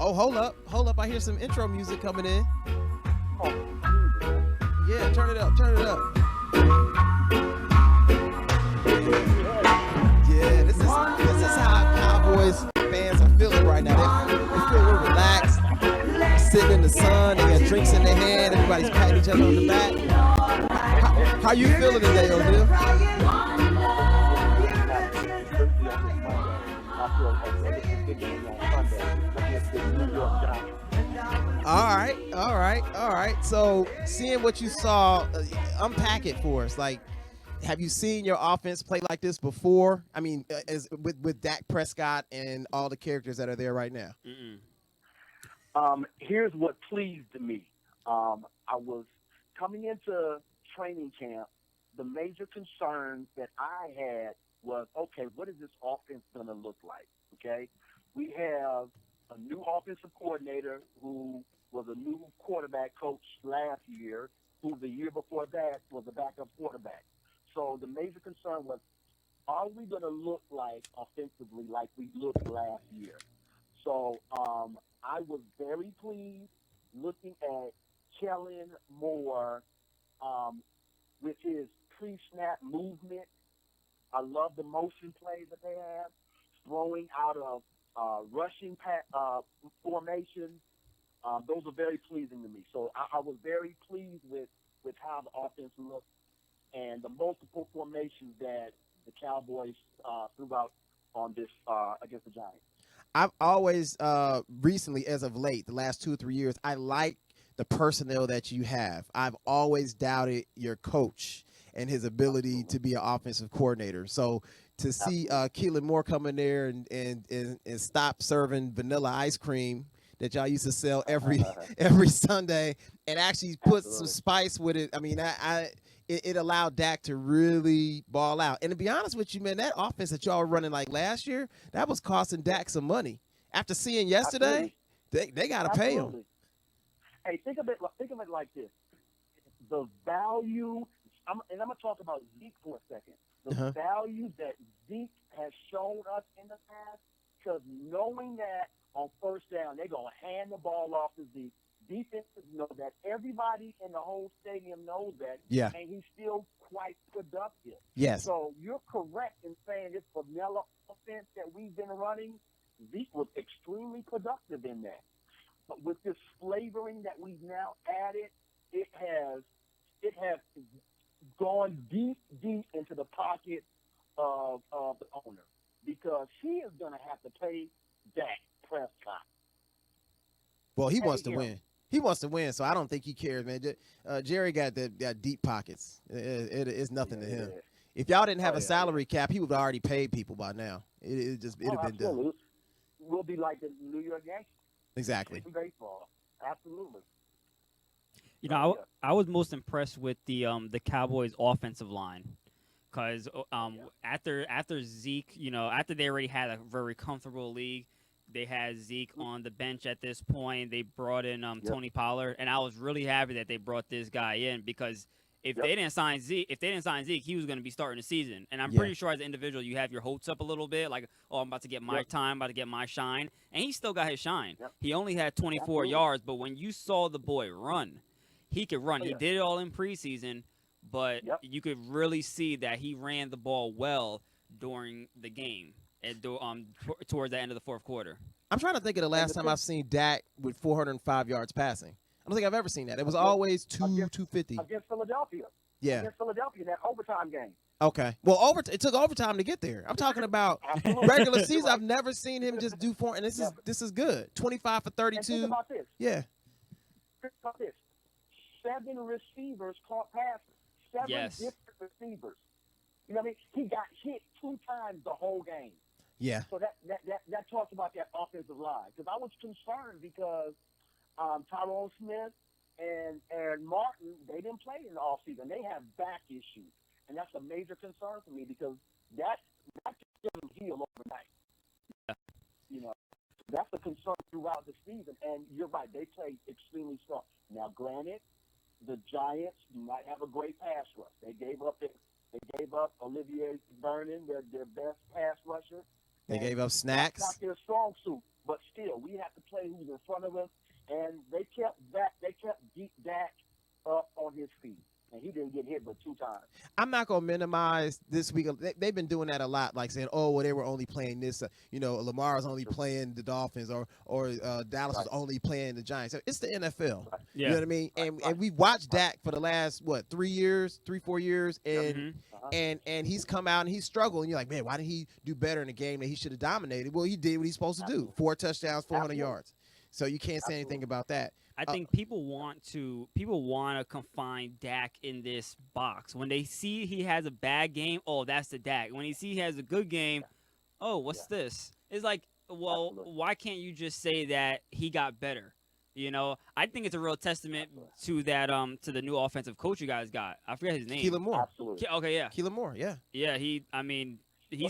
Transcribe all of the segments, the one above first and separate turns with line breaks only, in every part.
Oh, hold up. I hear some intro music coming in. Yeah, turn it up. Yeah, this is how Cowboys fans are feeling right now. They feel real relaxed, sitting in the sun. They got drinks in their hand. Everybody's patting each other on the back. How you feeling today, O'Neal? All right. So, seeing what you saw, unpack it for us. Like, have you seen your offense play like this before? I mean, as with Dak Prescott and all the characters that are there right now.
Here's what pleased me. I was coming into training camp. The major concern that I had was, okay, what is this offense going to look like? Okay, we have a new offensive coordinator who was a new quarterback coach last year, who the year before that was a backup quarterback. So the major concern was, are we going to look like offensively like we looked last year? So I was very pleased looking at Kellen Moore with his pre-snap movement. I love the motion plays that they have, throwing out of rushing formations. Those are very pleasing to me. So I was very pleased with how the offense looked and the multiple formations that the Cowboys threw out on this against the Giants.
I've always recently, as of late, the last 2 or 3 years, I like the personnel that you have. I've always doubted your coach and his ability to be an offensive coordinator. So to see Kellen Moore come in there and stop serving vanilla ice cream that y'all used to sell every Sunday and actually put some spice with it. I mean, it allowed Dak to really ball out. And to be honest with you, man, that offense that y'all were running like last year, that was costing Dak some money. After seeing yesterday, they got to pay him.
Hey, think of it like this: the value. I'm going to talk about Zeke for a second. The value that Zeke has shown us in the past, because knowing that on first down they're going to hand the ball off to Zeke. Defenses know that. Everybody in the whole stadium knows that.
Yeah.
And he's still quite productive.
Yes.
So you're correct in saying this vanilla offense that we've been running, Zeke was extremely productive in that. But with this flavoring that we've now added, it has gone deep into the pocket of the owner, because he is going to have to pay Dak Prescott.
Well, he wants to win. He wants to win, so I don't think he cares, man. Jerry got deep pockets. It's nothing to him. If y'all didn't have a salary cap, he would have already paid people by now. It'd have been done.
We'll be like the New York Yankees.
Exactly.
In baseball. Absolutely.
You know, I was most impressed with the Cowboys' offensive line, because after Zeke, you know, after they already had a very comfortable league, they had Zeke on the bench at this point. They brought in Tony Pollard, and I was really happy that they brought this guy in, because if they didn't sign Zeke, he was going to be starting the season. And I'm pretty sure as an individual, you have your hopes up a little bit, like, oh, I'm about to get my time, about to get my shine, and he still got his shine. He only had 24 yards, but when you saw the boy run, he could run. He did it all in preseason, but you could really see that he ran the ball well during the game and towards the end of the fourth quarter. I'm
trying to think of the last time I've seen Dak with 405 yards passing. I don't think I've ever seen that. It was always 250.
Against Philadelphia.
Yeah.
Against Philadelphia, that overtime game.
Okay. Well, it took overtime to get there. I'm talking about regular season. I've never seen him just do four, and this is good. 25 for 32.
And think about this.
Yeah.
Think about this. 7 receivers caught passes. 7 different receivers. You know what I mean? He got hit 2 times the whole game.
Yeah.
So that talks about that offensive line. Because I was concerned because Tyrone Smith and Martin, they didn't play in the offseason. They have back issues. And that's a major concern for me, because that doesn't heal overnight.
Yeah.
You know, that's a concern throughout the season. And you're right, they played extremely strong. Now, granted, the Giants do not have a great pass rush. They gave up Olivier Vernon, their best pass rusher.
They gave up Snacks.
That's not their strong suit. but still, we have to play who's in front of us. And they kept Dak up on his feet, and he didn't get hit but 2 times.
I'm not gonna minimize this week. They've been doing that a lot, like saying, "Oh, well, they were only playing this." Lamar's only playing the Dolphins, or Dallas was only playing the Giants. So it's the NFL.
Right.
Yeah.
You know what I mean? And we watched Dak for the last 3 years, 3-4 years, and and he's come out and he's struggled. And you're like, man, why didn't he do better in a game that he should have dominated? Well, he did what he's supposed to do: 4 touchdowns, 400 yards. So you can't say anything about that.
I think people want to confine Dak in this box. When they see he has a bad game, oh, that's the Dak. When he see he has a good game, oh, what's this? It's like, well, why can't you just say that he got better? I think it's a real testament to that to the new offensive coach you guys got. I forget his name.
Keelan Moore.
Absolutely.
Okay, yeah.
Keelan Moore, yeah.
Yeah, he's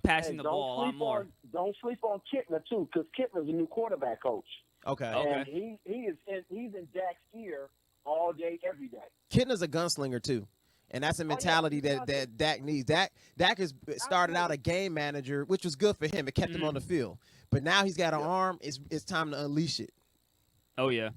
passing the ball a lot more.
Don't sleep on Kittner too, because Kittner's a new quarterback coach.
Okay.
And he's in Dak's ear all day, every day.
Kittner's a gunslinger too, and that's a mentality that Dak needs. Dak has started out a game manager, which was good for him. It kept him on the field, but now he's got an arm. It's time to unleash it.
Oh yeah,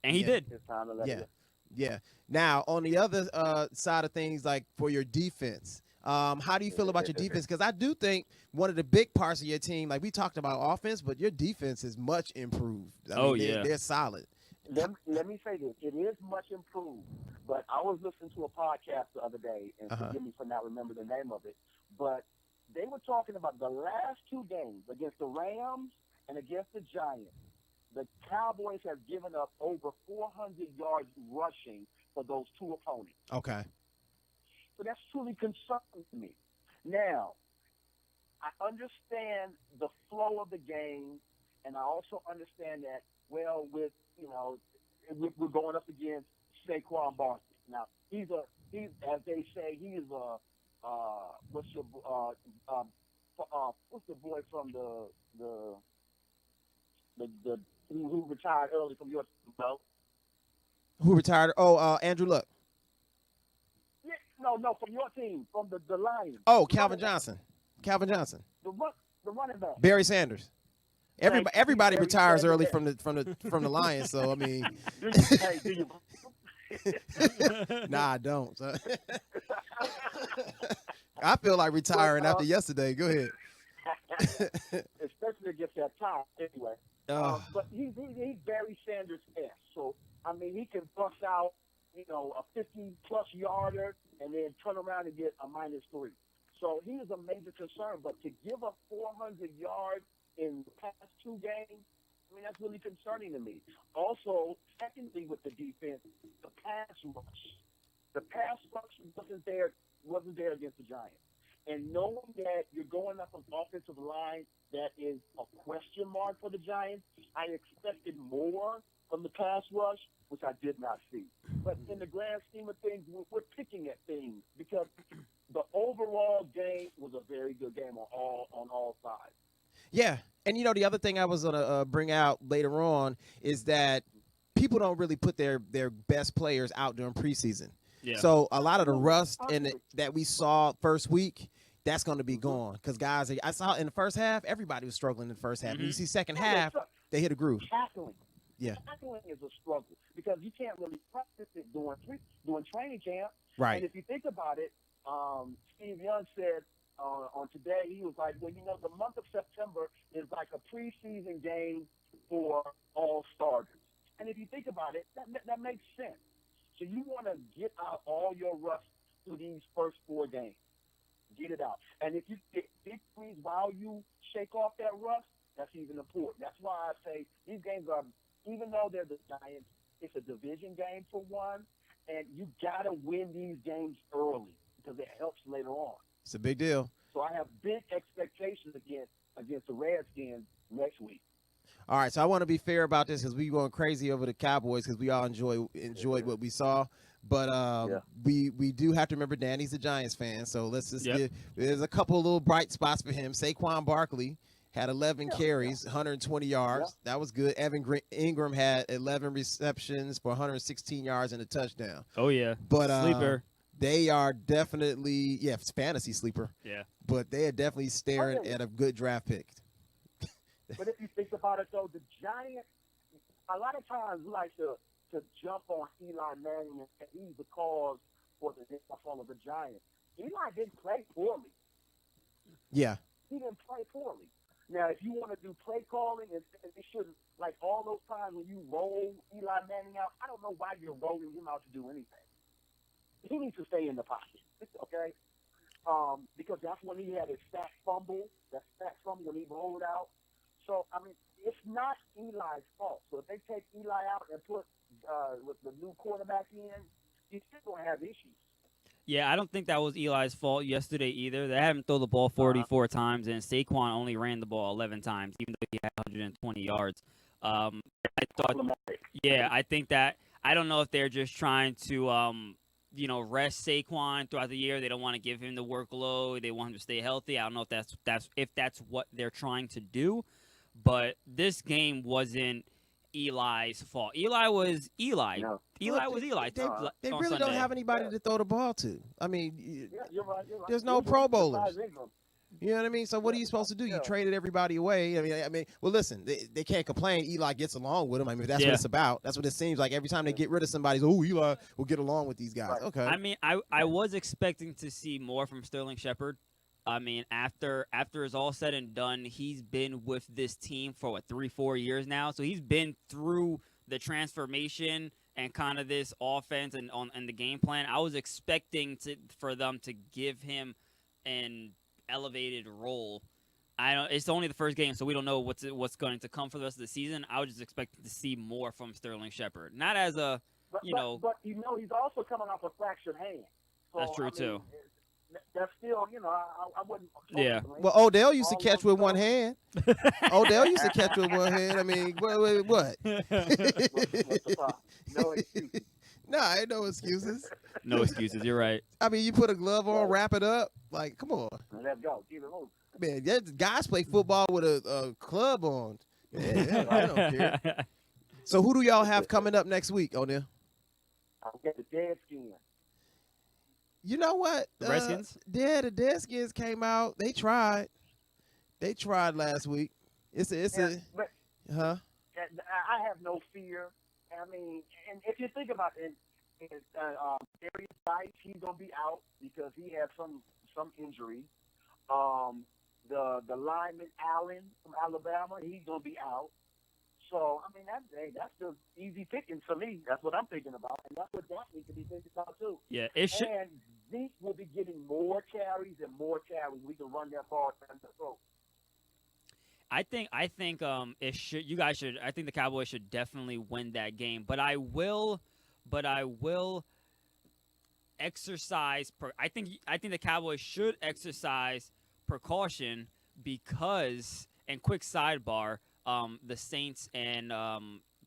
and he did.
It's time to let it.
Yeah. Now on the other side of things, like for your defense. How do you feel about your defense? Because I do think one of the big parts of your team, like we talked about offense, but your defense is much improved. I mean, they're solid.
Let me say this. It is much improved, but I was listening to a podcast the other day, and forgive me for not remembering the name of it, but they were talking about the last 2 games against the Rams and against the Giants. The Cowboys have given up over 400 yards rushing for those 2 opponents.
Okay.
So that's truly concerning to me. Now, I understand the flow of the game, and I also understand that, well, we're going up against Saquon Barkley. Now, he's as they say, he is what's the boy from the who retired early from your team?
Who retired? Oh, Andrew Luck.
No, from your team, from the Lions.
Oh, Calvin Johnson. The
running back.
Barry Sanders. Everybody retires early from the Lions, so I mean.
Do you?
Nah, I don't. So. I feel like retiring after yesterday. Go ahead.
Especially against that time, anyway. But he's Barry Sanders-esque. So I mean, he can bust out a 50-plus yarder and then turn around and get a -3. So he is a major concern. But to give up 400 yards in the past 2 games, I mean, that's really concerning to me. Also, secondly, with the defense, the pass rush. The pass rush wasn't there against the Giants. And knowing that you're going up an offensive line that is a question mark for the Giants, I expected more from the pass rush, which I did not see. But in the grand scheme of things, we're picking at things because the overall game was a very good game on all sides.
Yeah, and the other thing I was gonna bring out later on is that people don't really put their best players out during preseason. Yeah. So a lot of the rust that we saw first week, that's going to be gone because guys, I saw in the first half, everybody was struggling in the first half. And you see second half, they hit a groove.
Tackling.
Yeah.
Tackling is a struggle because you can't really practice it during training camp.
Right.
And if you think about it, Steve Young said on today, he was like, well, the month of September is like a preseason game for all starters. And if you think about it, that makes sense. So you want to get out all your rust through these first 4 games. Get it out. And if you get victories while you shake off that rust, that's even important. That's why I say these games are, even though they're the Giants, it's a division game for one, and you got to win these games early because it helps later on.
It's a big deal.
So I have big expectations against the Redskins next week.
All right, so I want to be fair about this because we going crazy over the Cowboys because we all enjoyed what we saw. But we do have to remember Danny's a Giants fan, so let's just there's a couple of little bright spots for him. Saquon Barkley had 11 carries, 120 yards. That was good. Evan Ingram had 11 receptions for 116 yards and a touchdown.
Oh, yeah.
But
sleeper.
They are definitely, it's fantasy sleeper.
Yeah.
But they are definitely staring at a good draft pick.
But if you think about it, though, the Giants, a lot of times we like to jump on Eli Manning and he's the cause for the downfall of the Giants. Eli didn't play poorly.
Yeah.
He didn't play poorly. Now, if you want to do play calling, and it shouldn't, like all those times when you roll Eli Manning out, I don't know why you're rolling him out to do anything. He needs to stay in the pocket, okay? Because that's when he had his sack fumble, when he rolled out. So, I mean, it's not Eli's fault. So if they take Eli out and put with the new quarterback in, you're still going to have issues.
Yeah, I don't think that was Eli's fault yesterday either. They had him throw the ball 44 times, and Saquon only ran the ball 11 times, even though he had 120 yards. I thought, I think that I don't know if they're just trying to, rest Saquon throughout the year. They don't want to give him the workload. They want him to stay healthy. I don't know if that's what they're trying to do, but this game wasn't Eli's fault. Eli was Eli.
No.
Eli was Eli.
They
on
really
Sunday.
don't have anybody to throw the ball to. I mean,
You're right.
there's no Pro Bowlers.
Ingram.
You know what I mean? So what are you supposed to do? You traded everybody away. I mean, well, listen, they can't complain. Eli gets along with them. I mean, that's what it's about. That's what it seems like. Every time they get rid of somebody, Eli will get along with these guys.
Right.
Okay.
I mean, I was expecting to see more from Sterling Shepard. I mean, after it's all said and done, he's been with this team for 3-4 years now. So he's been through the transformation and kind of this offense and the game plan. I was expecting for them to give him an elevated role. It's only the first game, so we don't know what's going to come for the rest of the season. I was just expecting to see more from Sterling Shepard, not as a
But he's also coming off a fractured hand. So,
That's true too.
That's still, I wouldn't.
Yeah.
Well, Odell used to catch with one hand. Odell used to catch with one hand. I mean, what?
What's the problem? No excuses.
No, ain't no excuses.
No excuses. You're right.
I mean, you put a glove on, wrap it up. Like, come on.
Let's go. Keep it moving.
Man, guys play football with a club on. Yeah, I don't care. So who do y'all have coming up next week, O'Neal?
I'll get the Deadskins.
You know what?
The Redskins?
Yeah, the Deadskins came out. They tried. They tried last week.
But
huh?
I have no fear. I mean, and if you think about it, Darius Dice, he's gonna be out because he had some injury. The lineman Allen from Alabama, he's gonna be out. So I mean, that's the easy picking for me. That's what I'm thinking about, and that's what Dak needs to be thinking about too.
Yeah, it should.
And Zeke will be getting more carries and more carries. We can run that ball down the throat.
I think it should. You guys should. I think the Cowboys should definitely win that game. But I will exercise. I think the Cowboys should exercise precaution because. And quick sidebar. The Saints and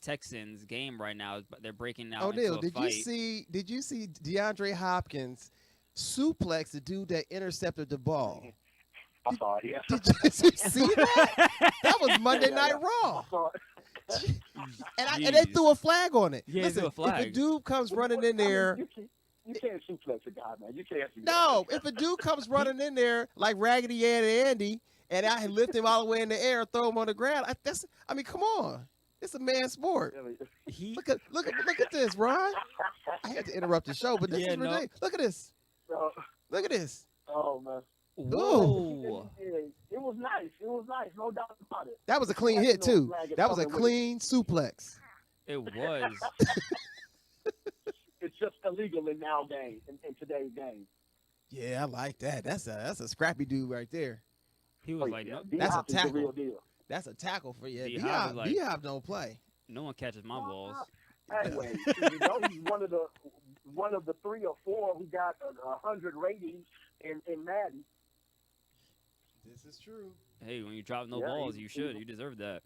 Texans game right now, they're breaking out into a fight.
Did you see DeAndre Hopkins suplex the dude that intercepted the ball?
I saw it, yeah.
Did you see that? That was Monday Night Raw.
I saw it.
And they threw a flag on it.
Yeah,
Listen,
threw a flag.
if a dude comes running in there.
You can't suplex a guy, man. You can't.
No, if a dude comes running in there like Raggedy Ann and Andy, and I lift him all the way in the air, throw him on the ground. I mean, come on. It's a man's sport. Look at this, Ron. I had to interrupt the show, but this is ridiculous. Look at this. Look at this.
Oh, man.
Whoa.
It was nice. No doubt about it.
That was a clean hit, too. That was a clean suplex.
It was.
It's just illegal in today's game.
Yeah, I like that. That's a scrappy dude right there.
He was like, no,
that's a tackle.
The real deal.
That's a tackle for you.
D-Hop
don't play.
No one catches my balls.
Anyway, he's one of the 3 or 4 who got 100 ratings in Madden.
This is true.
Hey, when you drop no balls, you should. You deserve that.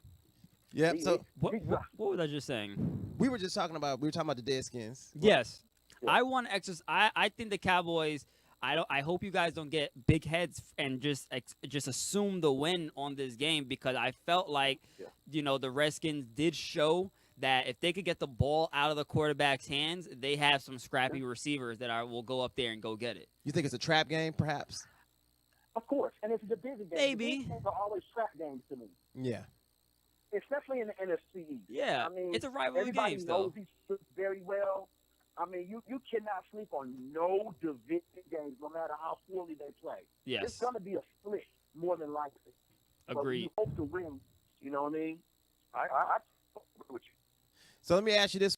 Yeah. So
what was I just saying?
We were talking about the Deadskins.
Yes. Yeah. I want to exercise. I think the Cowboys. I hope you guys don't get big heads and just assume the win on this game because I felt like, the Redskins did show that if they could get the ball out of the quarterback's hands, they have some scrappy receivers that will go up there and go get it.
You think it's a trap game, perhaps?
Of course, and it's a busy game.
Maybe.
These games are always trap games to me.
Yeah.
especially in the NFC East.
Yeah,
I mean,
it's a rivalry
everybody
game
knows
still.
these very well. I mean, you cannot sleep on no division games, no matter how poorly they play.
Yes.
It's going to be a split, more than likely. But
Agreed.
you hope to win. You know what I mean? I agree with you.
So let me ask you this